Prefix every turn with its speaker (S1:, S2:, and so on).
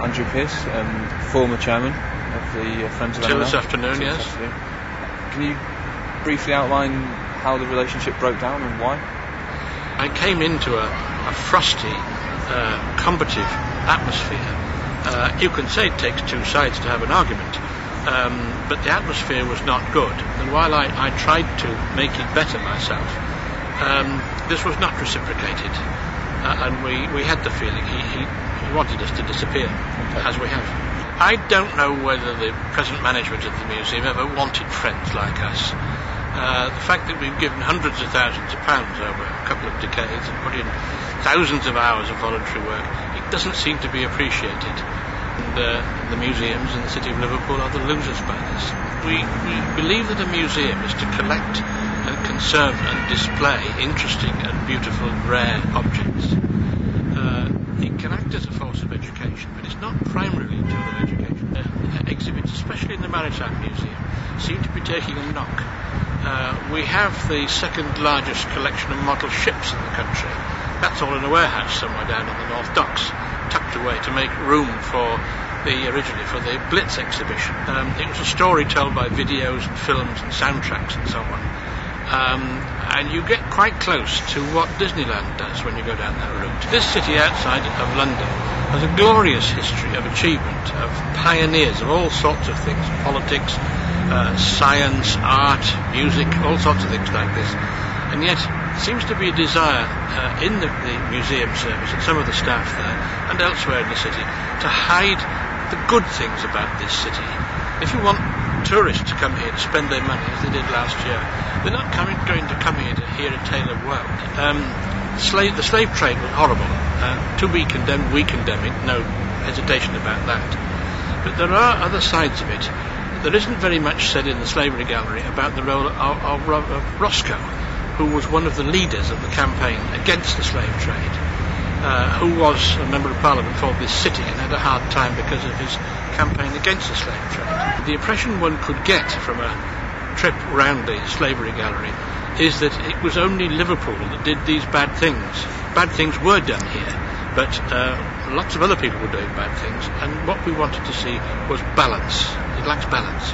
S1: Andrew Pearce, former chairman of the Friends of
S2: Till
S1: NLL.
S2: this afternoon, yes.
S1: Can you briefly outline how the relationship broke down and why?
S2: I came into a frosty, combative atmosphere. You can say it takes two sides to have an argument, but the atmosphere was not good. And while I tried to make it better myself, this was not reciprocated. And we had the feeling he wanted us to disappear, as we have. I don't know whether the present management of the museum ever wanted friends like us. The fact that we've given hundreds of thousands of pounds over a couple of decades and put in thousands of hours of voluntary work, it doesn't seem to be appreciated. And the museums in the city of Liverpool are the losers by this. We believe that a museum is to collect and conserve and display interesting and beautiful and rare objects. It can act as a force of education, but it's not primarily a tool of education. Exhibits, especially in the Maritime Museum, seem to be taking a knock. We have the second largest collection of model ships in the country. That's all in a warehouse somewhere down on the North Docks, tucked away to make room for originally for the Blitz exhibition. It was a story told by videos and films and soundtracks and so on. And you get quite close to what Disneyland does when you go down that route. This city outside of London has a glorious history of achievement, of pioneers of all sorts of things, politics, science, art, music, all sorts of things like this. And yet, there seems to be a desire in the museum service and some of the staff there and elsewhere in the city to hide the good things about this city. If you want tourists to come here to spend their money, as they did last year, they're not going to come here to hear a tale of woe. The slave trade was horrible. To be condemned, we condemn it, no hesitation about that. But there are other sides of it. There isn't very much said in the Slavery Gallery about the role of Roscoe, who was one of the leaders of the campaign against the slave trade, who was a member of Parliament for this city and had a hard time because of his campaign against the slave trade. The impression one could get from a trip round the Slavery Gallery is that it was only Liverpool that did these bad things. Bad things were done here, but lots of other people were doing bad things, and what we wanted to see was balance. It lacks balance.